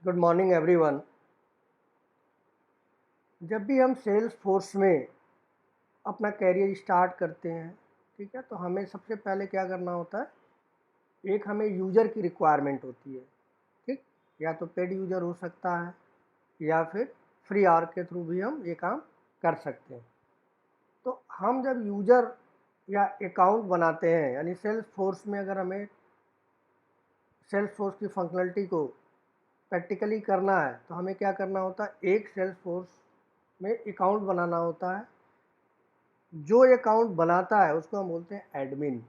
Good morning everyone. जब भी हम सेल्स फोर्स में अपना कैरियर स्टार्ट करते हैं, ठीक है, तो हमें सबसे पहले क्या करना होता है। एक हमें यूज़र की रिक्वायरमेंट होती है, ठीक। या तो पेड यूज़र हो सकता है या फिर फ्री आवर के थ्रू भी हम ये काम कर सकते हैं। तो हम जब यूज़र या अकाउंट बनाते हैं, यानी सेल्स फोर्स में अगर हमें सेल्स फोर्स की फंक्शनलिटी को प्रैक्टिकली करना है, तो हमें क्या करना होता है। एक सेल्स फोर्स में अकाउंट बनाना होता है। जो अकाउंट बनाता है उसको हम बोलते हैं एडमिन,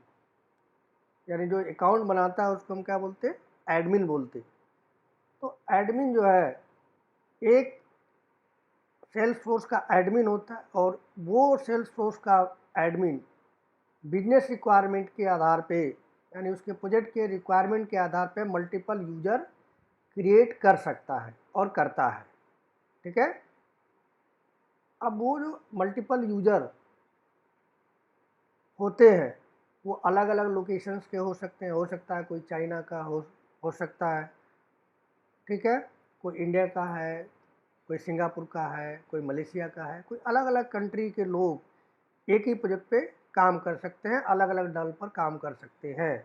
यानी जो अकाउंट बनाता है उसको हम क्या बोलते हैं, एडमिन बोलते हैं। तो एडमिन जो है, एक सेल्स फोर्स का एडमिन होता है, और वो सेल्स फोर्स का एडमिन बिजनेस रिक्वायरमेंट के आधार पे, यानी उसके प्रोजेक्ट के रिक्वायरमेंट के आधार पे मल्टीपल यूजर क्रिएट कर सकता है और करता है, ठीक है। अब वो जो मल्टीपल यूजर होते हैं वो अलग अलग लोकेशंस के हो सकते हैं। हो सकता है कोई चाइना का हो सकता है, ठीक है, कोई इंडिया का है, कोई सिंगापुर का है, कोई मलेशिया का है, कोई अलग अलग कंट्री के लोग एक ही प्रोजेक्ट पे काम कर सकते हैं, अलग अलग डल पर काम कर सकते हैं।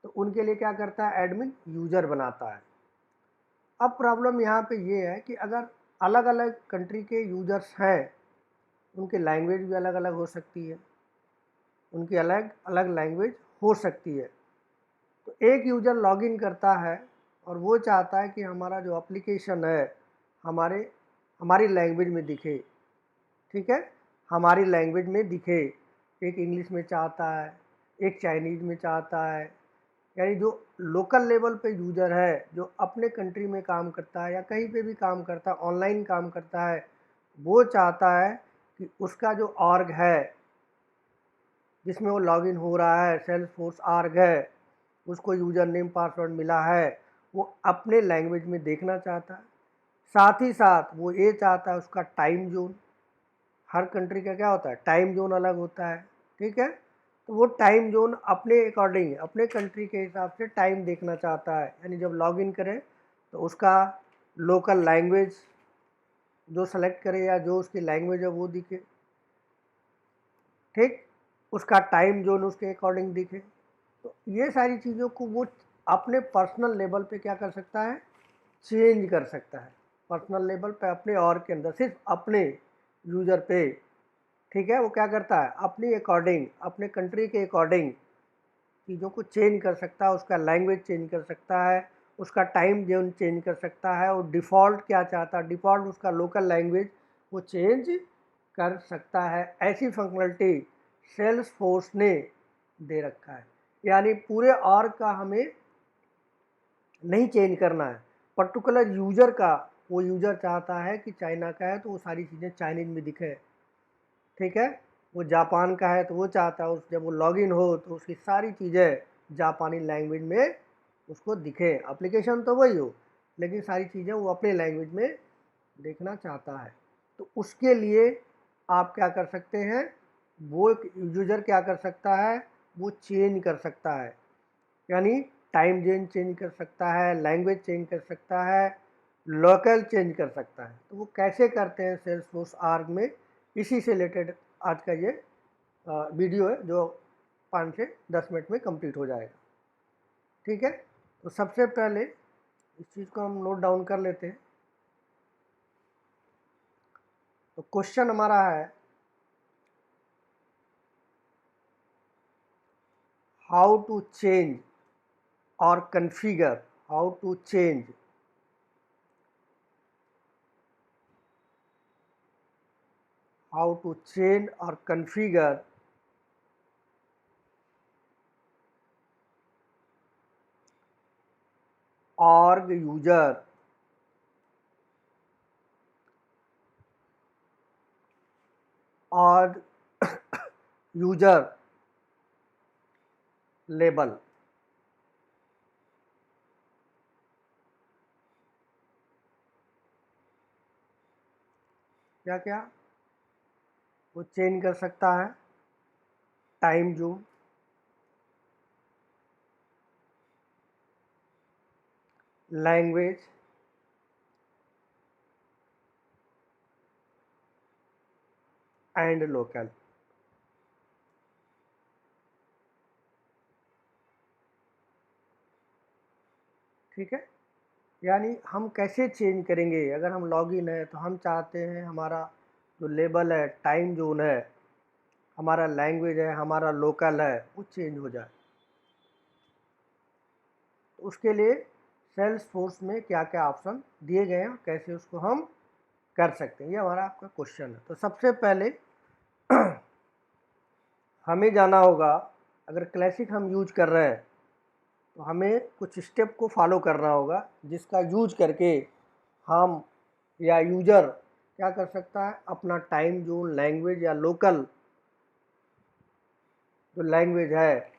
तो उनके लिए क्या करता है, एडमिन यूजर बनाता है। अब प्रॉब्लम यहाँ पे ये है कि अगर अलग अलग कंट्री के यूजर्स हैं, उनकी लैंग्वेज भी अलग अलग हो सकती है, उनकी अलग अलग लैंग्वेज हो सकती है। तो एक यूज़र लॉगिन करता है और वो चाहता है कि हमारा जो एप्लीकेशन है हमारे हमारी लैंग्वेज में दिखे, ठीक है, हमारी लैंग्वेज में दिखे। एक इंग्लिश में चाहता है, एक चाइनीज़ में चाहता है। यानी जो लोकल लेवल पे यूज़र है, जो अपने कंट्री में काम करता है या कहीं पे भी काम करता है, ऑनलाइन काम करता है, वो चाहता है कि उसका जो ऑर्ग है जिसमें वो लॉगिन हो रहा है, सेल्स फोर्स आर्ग है, उसको यूज़र नेम पासवर्ड मिला है, वो अपने लैंग्वेज में देखना चाहता है। साथ ही साथ वो ये चाहता है उसका टाइम जोन, हर कंट्री का क्या होता है, टाइम जोन अलग होता है, ठीक है। तो वो टाइम जोन अपने अकॉर्डिंग, अपने कंट्री के हिसाब से टाइम देखना चाहता है। यानी जब लॉगिन करे तो उसका लोकल लैंग्वेज जो सेलेक्ट करे या जो उसकी लैंग्वेज है वो दिखे, ठीक, उसका टाइम जोन उसके अकॉर्डिंग दिखे। तो ये सारी चीज़ों को वो अपने पर्सनल लेवल पे क्या कर सकता है, चेंज कर सकता है। पर्सनल लेवल पे अपने और के अंदर सिर्फ अपने यूज़र पे, ठीक है, वो क्या करता है अपनी अकॉर्डिंग, अपने कंट्री के अकॉर्डिंग चीज़ों को चेंज कर सकता है, उसका लैंग्वेज चेंज कर सकता है, उसका टाइम जोन चेंज कर सकता है, और डिफ़ॉल्ट क्या चाहता है, डिफ़ॉल्ट उसका लोकल लैंग्वेज वो चेंज कर सकता है। ऐसी फंक्शनलिटी सेल्स फोर्स ने दे रखा है। यानी पूरे ऑर्ग का हमें नहीं चेंज करना है, पर्टिकुलर यूज़र का, वो यूज़र चाहता है कि चाइना का है तो वो सारी चीज़ें चाइनीज में दिखे, ठीक है। वो जापान का है तो वो चाहता है उस जब वो लॉगिन हो तो उसकी सारी चीज़ें जापानी लैंग्वेज में उसको दिखे। एप्लीकेशन तो वही हो, लेकिन सारी चीज़ें वो अपने लैंग्वेज में देखना चाहता है। तो उसके लिए आप क्या कर सकते हैं, वो एक यूज़र क्या कर सकता है, वो चेंज कर सकता है। यानी टाइम जोन चेंज कर सकता है, लैंग्वेज चेंज कर सकता है, लोकल चेंज कर सकता है। तो वो कैसे करते हैं सेल्स फोर्स आर्ग में, इसी से रिलेटेड आज का ये वीडियो है, जो 5 से 10 मिनट में कंप्लीट हो जाएगा, ठीक है। तो सबसे पहले इस चीज़ को हम नोट डाउन कर लेते हैं। तो क्वेश्चन हमारा है, हाउ टू चेंज और configure, how to change how to change और कन्फिगर org user और यूजर लेबल। क्या क्या वो चेंज कर सकता है, time zone, language, and local. ठीक है, यानी हम कैसे चेंज करेंगे? अगर हम लॉगिन है तो हम चाहते हैं हमारा जो लेबल है, टाइम जोन है, हमारा लैंग्वेज है, हमारा लोकल है, वो चेंज हो जाए। तो उसके लिए सेल्स फोर्स में क्या क्या ऑप्शन दिए गए हैं, कैसे उसको हम कर सकते हैं, ये हमारा आपका क्वेश्चन है। तो सबसे पहले हमें जाना होगा, अगर क्लासिक हम यूज कर रहे हैं तो हमें कुछ स्टेप को फॉलो करना होगा, जिसका यूज करके हम या यूजर क्या कर सकता है, अपना टाइम जोन, लैंग्वेज या लोकल जो लैंग्वेज है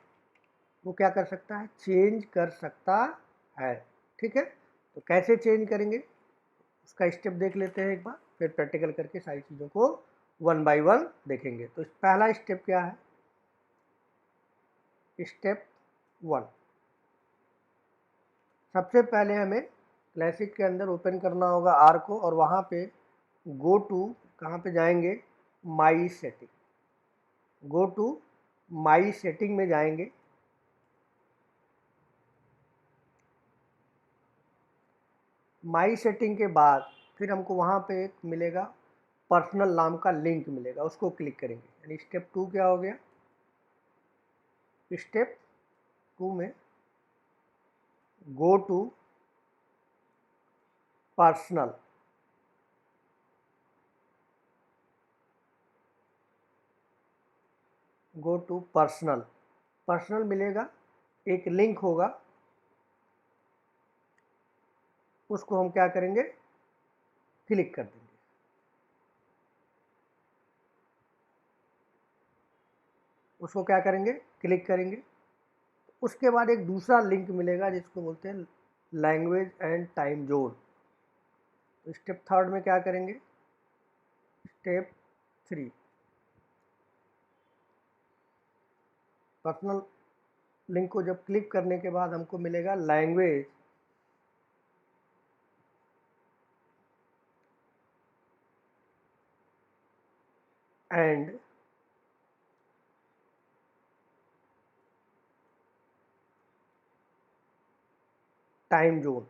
वो क्या कर सकता है, चेंज कर सकता है। ठीक है, तो कैसे चेंज करेंगे उसका स्टेप देख लेते हैं एक बार, फिर प्रैक्टिकल करके सारी चीज़ों को वन बाय वन देखेंगे। तो पहला स्टेप क्या है, स्टेप 1, सबसे पहले हमें क्लासिक के अंदर ओपन करना होगा आर को, और वहाँ पे गो टू, कहाँ पे जाएंगे, my setting, go to my setting में जाएंगे। माई सेटिंग के बाद फिर हमको वहाँ पे एक मिलेगा पर्सनल नाम का लिंक मिलेगा, उसको क्लिक करेंगे। यानी स्टेप 2 क्या हो गया, स्टेप 2 में go to personal, go to personal, personal मिलेगा, एक लिंक होगा, उसको हम क्या करेंगे, क्लिक कर देंगे। उसको क्या करेंगे, क्लिक करेंगे। उसके बाद एक दूसरा लिंक मिलेगा जिसको बोलते हैं लैंग्वेज एंड टाइम जोन। तो स्टेप 3 में क्या करेंगे, स्टेप 3 पर्सनल लिंक को जब क्लिक करने के बाद हमको मिलेगा लैंग्वेज एंड टाइम जोन,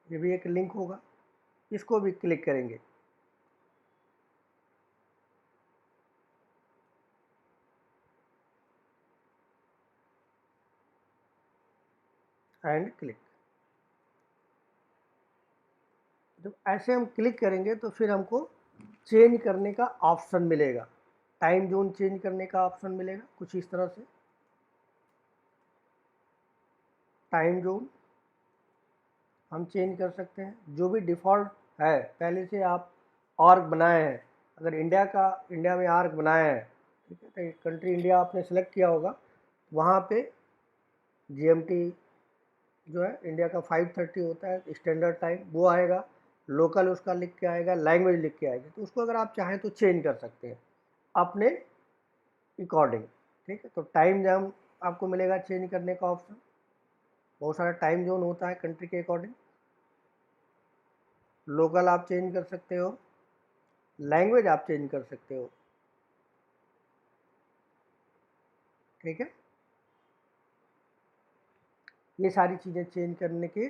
ये भी एक लिंक होगा, इसको भी क्लिक करेंगे एंड क्लिक। जब ऐसे हम क्लिक करेंगे तो फिर हमको चेंज करने का ऑप्शन मिलेगा, टाइम जोन चेंज करने का ऑप्शन मिलेगा कुछ इस तरह से। टाइम जोन हम चेंज कर सकते हैं, जो भी डिफ़ॉल्ट है पहले से आप आर्क बनाए हैं, अगर इंडिया में आर्क बनाया है, ठीक है, तो कंट्री इंडिया आपने सेलेक्ट किया होगा, वहाँ पे जीएमटी जो है इंडिया का 5:30 होता है स्टैंडर्ड टाइम, वो आएगा, लोकल उसका लिख के आएगा, लैंग्वेज लिख के आएगी, तो उसको अगर आप चाहें तो चेंज कर सकते हैं अपने अकॉर्डिंग। ठीक है, तो टाइम जोन आपको मिलेगा चेंज करने का ऑप्शन, बहुत सारा टाइम जोन होता है कंट्री के अकॉर्डिंग, लोकल आप चेंज कर सकते हो, लैंग्वेज आप चेंज कर सकते हो। ठीक है, ये सारी चीज़ें चेंज करने के,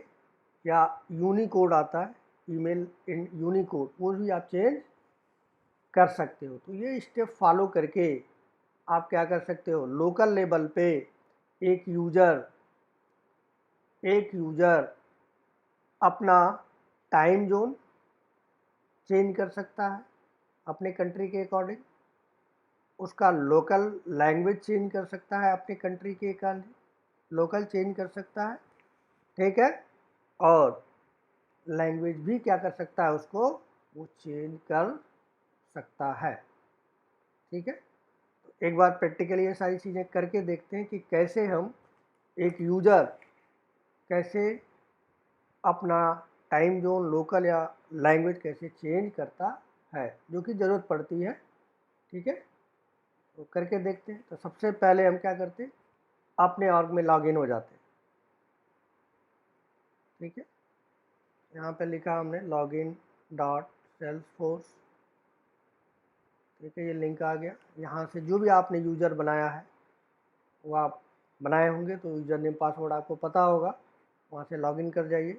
या यूनिकोड आता है, ईमेल इन यूनिकोड, वो भी आप चेंज कर सकते हो। तो ये स्टेप फॉलो करके आप क्या कर सकते हो, लोकल लेवल पे एक यूज़र अपना टाइम जोन चेंज कर सकता है अपने कंट्री के अकॉर्डिंग, उसका लोकल लैंग्वेज चेंज कर सकता है अपने कंट्री के अकॉर्डिंग, लोकल चेंज कर सकता है। ठीक है, और लैंग्वेज भी क्या कर सकता है, उसको वो चेंज कर सकता है। ठीक है, तो एक बार प्रैक्टिकली ये सारी चीज़ें करके देखते हैं कि कैसे हम एक यूज़र कैसे अपना टाइम जोन, लोकल या लैंग्वेज कैसे चेंज करता है, जो कि ज़रूरत पड़ती है। ठीक है, तो करके देखते हैं। तो सबसे पहले हम क्या करते हैं, अपने ऑर्ग में लॉगिन हो जाते हैं। ठीक है, यहाँ पे लिखा हमने लॉगिन डॉट सेल्सफोर्स, ठीक है, ये लिंक आ गया। यहाँ से जो भी आपने यूज़र बनाया है वो आप बनाए होंगे तो यूज़र नेम पासवर्ड आपको पता होगा, वहाँ से लॉगिन कर जाइए।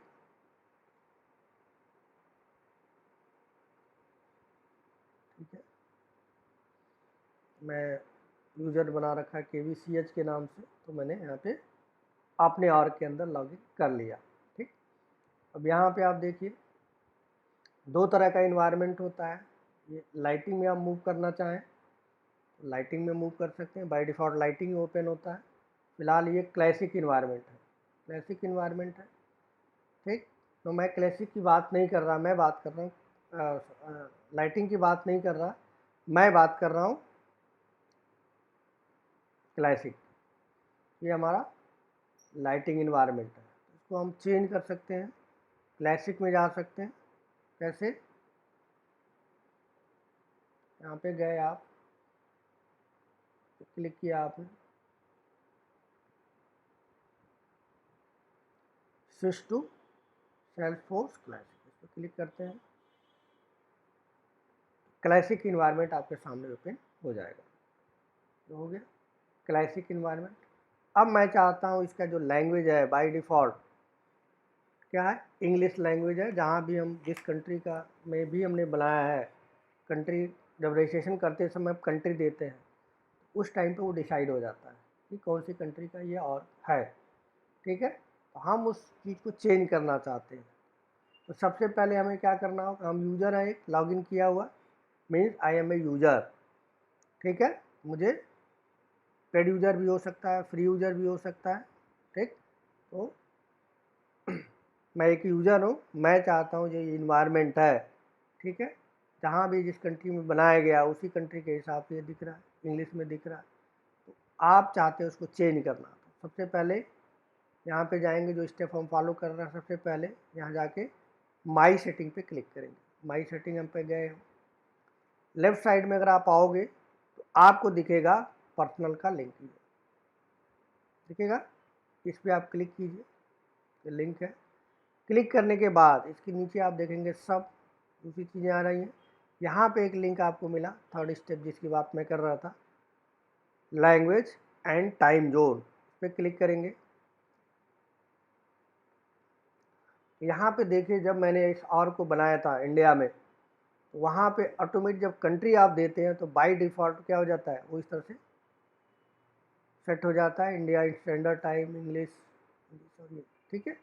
ठीक है, मैं यूज़र बना रखा है KVCH के नाम से, तो मैंने यहाँ पे अपने ऑर्ग के अंदर लॉगिन कर लिया। ठीक, अब यहाँ पे आप देखिए दो तरह का इन्वायरमेंट होता है। ये लाइटिंग में आप मूव करना चाहें तो लाइटिंग में मूव कर सकते हैं, बाय डिफ़ॉल्ट लाइटिंग ओपन होता है। फिलहाल ये क्लासिक इन्वायरमेंट है, क्लासिक इन्वायरमेंट है। ठीक, तो मैं क्लासिक की बात नहीं कर रहा, मैं बात कर रहा हूँ लाइटिंग की बात नहीं कर रहा, मैं बात कर रहा हूँ क्लासिक। ये हमारा लाइटिंग इन्वायरमेंट है, इसको हम चेंज कर सकते हैं, क्लासिक में जा सकते हैं। कैसे? यहाँ पे गए आप, क्लिक किया आपने, स्विच टू सेल्सफोर्स क्लासिक, इस पर क्लिक करते हैं, क्लासिक इन्वायरमेंट आपके सामने ओपन हो जाएगा। तो हो गया क्लासिक इन्वायरमेंट। अब मैं चाहता हूँ इसका जो लैंग्वेज है बाय डिफ़ॉल्ट क्या है, इंग्लिश लैंग्वेज है। जहाँ भी हम जिस कंट्री का में भी हमने बनाया है, कंट्री जब रजिस्ट्रेशन करते समय कंट्री देते हैं उस टाइम पे वो डिसाइड हो जाता है कि कौन सी कंट्री का ये और है। ठीक है, तो हम उस चीज़ को चेंज करना चाहते हैं, तो सबसे पहले हमें क्या करना होगा, हम यूज़र हैं, एक लॉगिन किया हुआ, means I am a user. ठीक है, मुझे पेड यूज़र भी हो सकता है, फ्री यूज़र भी हो सकता है। ठीक, तो मैं एक यूज़र हूँ, मैं चाहता हूँ जो इन्वायरमेंट है, ठीक है, जहाँ भी जिस कंट्री में बनाया गया उसी कंट्री के हिसाब से दिख रहा है, इंग्लिश में दिख रहा है। तो आप चाहते हैं उसको चेंज करना, तो सबसे पहले यहाँ पे जाएंगे, जो स्टेप हम फॉलो कर रहे हैं, सबसे पहले यहाँ जाके माई सेटिंग पे क्लिक करेंगे। माई सेटिंग हम पे गए, लेफ्ट साइड में अगर आप आओगे तो आपको दिखेगा पर्सनल का लिंक, दिखेगा, इस पर आप क्लिक कीजिए, ये लिंक है। क्लिक करने के बाद इसके नीचे आप देखेंगे सब दूसरी चीज़ें आ रही हैं। यहाँ पे एक लिंक आपको मिला, थर्ड स्टेप जिसकी बात मैं कर रहा था, लैंग्वेज एंड टाइम जोन, इस पर क्लिक करेंगे। यहाँ पे देखिए जब मैंने इस और को बनाया था इंडिया में, तो वहाँ पे ऑटोमेटिक जब कंट्री आप देते हैं तो बाय डिफ़ॉल्ट क्या हो जाता है, वो इस तरह से सेट हो जाता है, India standard time, English, sorry, ठीक है।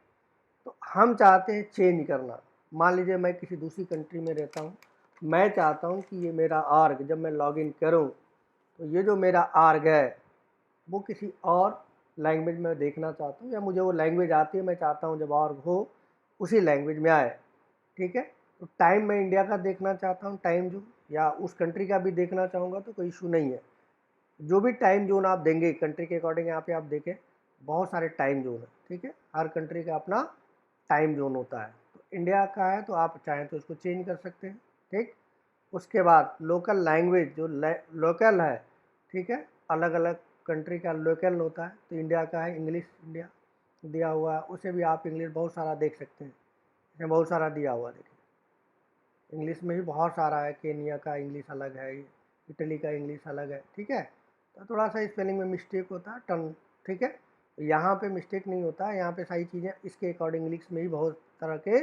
तो हम चाहते हैं चेंज करना। मान लीजिए मैं किसी दूसरी कंट्री में रहता हूँ, मैं चाहता हूँ कि ये मेरा आर्ग जब मैं लॉगिन करूँ तो ये जो मेरा आर्ग है वो किसी और लैंग्वेज में देखना चाहता हूँ, या मुझे वो लैंग्वेज आती है, मैं चाहता हूँ जब आर्ग हो उसी लैंग्वेज में आए। ठीक है, तो टाइम मैं इंडिया का देखना चाहता हूँ टाइम जोन, या उस कंट्री का भी देखना चाहूँगा तो कोई इशू नहीं है। जो भी टाइम जोन आप देंगे कंट्री के अकॉर्डिंग, यहाँ पे आप देखें बहुत सारे टाइम जोन है। ठीक है, हर कंट्री का अपना टाइम जोन होता है, तो इंडिया का है तो आप चाहें तो उसको चेंज कर सकते हैं। ठीक, उसके बाद लोकल लैंग्वेज जो लोकल है, ठीक है, अलग अलग कंट्री का लोकल होता है, तो इंडिया का है इंग्लिश, इंडिया दिया हुआ है, उसे भी आप इंग्लिश बहुत सारा देख सकते हैं, इसमें बहुत सारा दिया हुआ है। देखिए इंग्लिश में भी बहुत सारा है, केनिया का इंग्लिश अलग है, इटली का इंग्लिश अलग है। ठीक है, तो थोड़ा सा स्पेलिंग में मिस्टेक होता है, टर्न, ठीक है, तो यहाँ पे मिस्टेक नहीं होता है, यहाँ पे सारी चीज़ें इसके अकॉर्डिंग इंग्लिश में ही बहुत तरह के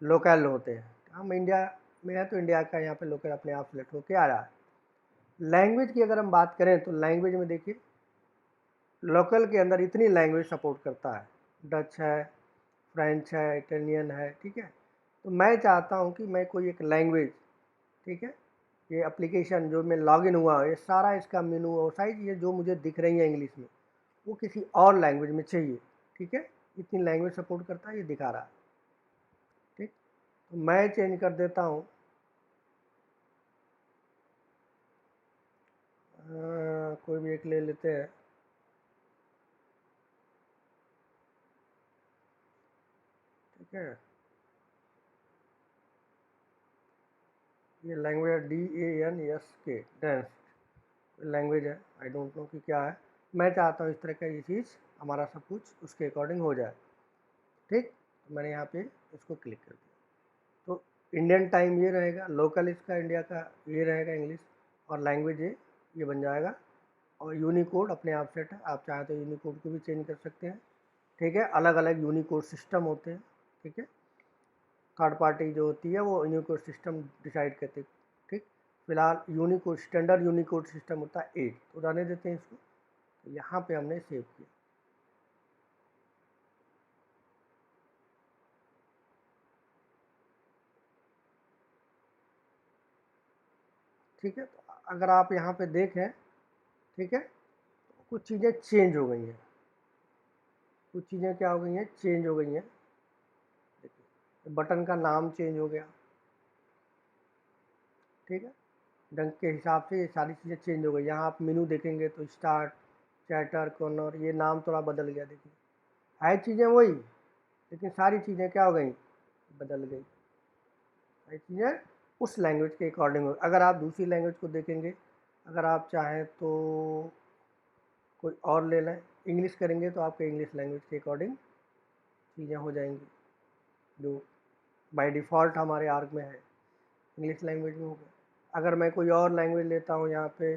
लोकल होते हैं। हम इंडिया में है तो इंडिया का यहाँ पे लोकल अपने आप सेलेक्ट होके आ रहा है। लैंग्वेज की अगर हम बात करें तो लैंग्वेज में देखिए लोकल के अंदर इतनी लैंग्वेज सपोर्ट करता है, डच है, फ्रेंच है, इटालियन है। ठीक है, तो मैं चाहता हूँ कि मैं कोई एक लैंग्वेज, ठीक है, ये एप्लीकेशन जो मैं लॉगिन हुआ है, ये सारा इसका मेनू और सारी चीज़ें जो मुझे दिख रही हैं इंग्लिश में, वो किसी और लैंग्वेज में चाहिए। ठीक है, इतनी लैंग्वेज सपोर्ट करता है, ये दिखा रहा है। ठीक, तो मैं चेंज कर देता हूँ, कोई भी एक ले लेते हैं। ठीक है, ये लैंग्वेज DANSK, डेंस लैंग्वेज है, आई डोंट नो कि क्या है। मैं चाहता हूँ इस तरह का ये चीज़ हमारा सब कुछ उसके अकॉर्डिंग हो जाए। ठीक, तो मैंने यहाँ पे इसको क्लिक कर दिया, तो इंडियन टाइम ये रहेगा, लोकल इसका इंडिया का ये रहेगा इंग्लिश, और लैंग्वेज ये बन जाएगा। और यूनिकोड अपने आप सेट है, आप चाहें तो यूनिकोड को भी चेंज कर सकते हैं। ठीक है, अलग अलग यूनिकोड सिस्टम होते हैं। ठीक है, थर्ड पार्टी जो होती है वो यूनिकोड सिस्टम डिसाइड करती है। ठीक, फिलहाल यूनिकोड स्टैंडर्ड यूनिकोड सिस्टम होता है 8, तो रहने देते हैं इसको। तो यहाँ पे हमने सेव किया। ठीक है, तो अगर आप यहाँ पे देखें, ठीक है, तो कुछ चीज़ें चेंज हो गई हैं, कुछ चीज़ें क्या हो गई हैं, चेंज हो गई हैं। देखिए, बटन का नाम चेंज हो गया। ठीक है, ढंग के हिसाब से ये सारी चीज़ें चेंज हो गई। यहाँ आप मेनू देखेंगे तो स्टार्ट, चैटर, कॉर्नर, ये नाम थोड़ा बदल गया। देखिए, है चीज़ें वही, लेकिन सारी चीज़ें क्या हो गई, बदल गई। सारी चीज़ें उस लैंग्वेज के अकॉर्डिंग हो। अगर आप दूसरी लैंग्वेज को देखेंगे, अगर आप चाहें तो कोई और ले लें, इंग्लिश करेंगे तो आपके इंग्लिश लैंग्वेज के अकॉर्डिंग चीज़ें हो जाएंगी, जो बाय डिफ़ॉल्ट हमारे आर्क में है, इंग्लिश लैंग्वेज में हो गया। अगर मैं कोई और लैंग्वेज लेता हूँ, यहाँ पे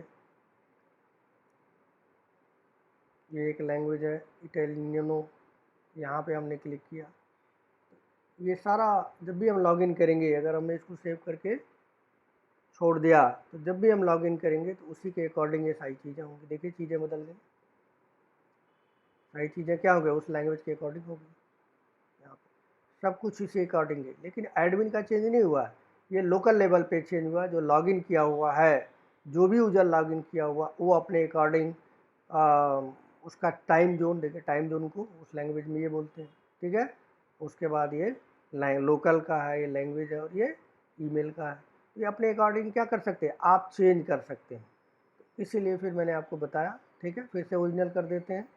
ये एक लैंग्वेज है इटालियनो, यहाँ पे हमने क्लिक किया। ये सारा जब भी हम लॉगिन करेंगे, अगर हमने इसको सेव करके छोड़ दिया, तो जब भी हम लॉगिन करेंगे तो उसी के अकॉर्डिंग ये सारी चीज़ें होंगी। देखिए, चीज़ें बदल गई, सारी चीज़ें क्या हो गई, उस लैंग्वेज के अकॉर्डिंग हो गई। यहाँ पे सब कुछ इसी अकॉर्डिंग है, लेकिन एडमिन का चेंज नहीं हुआ, ये लोकल लेवल पे चेंज हुआ। जो लॉगिन किया हुआ है, जो भी यूजर लॉगिन किया हुआ, वो अपने अकॉर्डिंग उसका टाइम जोन, देखिए टाइम जोन को उस लैंग्वेज में ये बोलते हैं। ठीक है, उसके बाद ये लोकल का है, ये लैंग्वेज है, और ये ईमेल का है। ये अपने अकॉर्डिंग क्या कर सकते हैं, आप चेंज कर सकते हैं। इसीलिए फिर मैंने आपको बताया। ठीक है, फिर से ओरिजिनल कर देते हैं।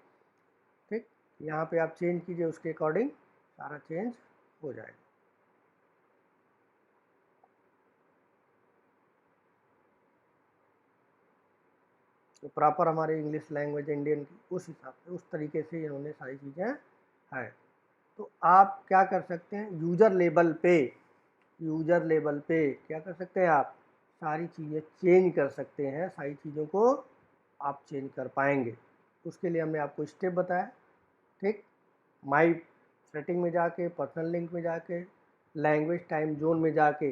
ठीक, यहाँ पे आप चेंज कीजिए, उसके अकॉर्डिंग सारा चेंज हो जाएगा। तो प्रॉपर हमारे इंग्लिश लैंग्वेज इंडियन की उस हिसाब से, उस तरीके से इन्होंने सारी चीज़ें है। तो आप क्या कर सकते हैं, यूज़र लेवल पे, यूज़र लेवल पे क्या कर सकते हैं, आप सारी चीज़ें चेंज कर सकते हैं, सारी चीज़ों को आप चेंज कर पाएंगे। उसके लिए हमने आपको स्टेप बताया। ठीक, माई सेटिंग में जाके, पर्सनल लिंक में जाके, लैंग्वेज टाइम जोन में जाके,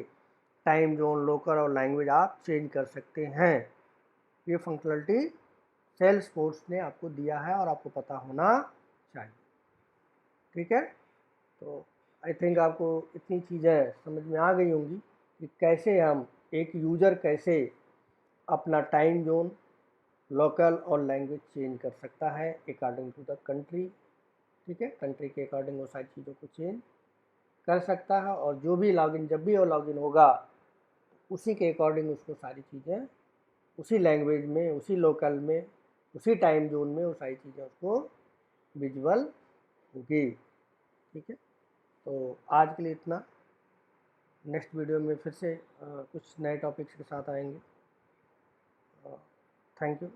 टाइम जोन, लोकल और लैंग्वेज आप चेंज कर सकते हैं। ये फंक्शनलिटी सेल्स फोर्स ने आपको दिया है और आपको पता होना चाहिए। ठीक है, तो आई थिंक आपको इतनी चीज़ें समझ में आ गई होंगी कि कैसे हम, एक यूज़र कैसे अपना टाइम जोन, लोकल और लैंग्वेज चेंज कर सकता है अकॉर्डिंग टू द कंट्री। ठीक है, कंट्री के अकॉर्डिंग वो सारी चीज़ों को चेंज कर सकता है, और जो भी लॉगिन, जब भी वो लॉगिन होगा, उसी के अकॉर्डिंग उसको सारी चीज़ें उसी लैंग्वेज में, उसी लोकल में, उसी टाइम जोन में वो सारी चीज़ें उसको विजुअल होगी। ठीक है, तो आज के लिए इतना। नेक्स्ट वीडियो में फिर से कुछ नए टॉपिक्स के साथ आएंगे। Thank you.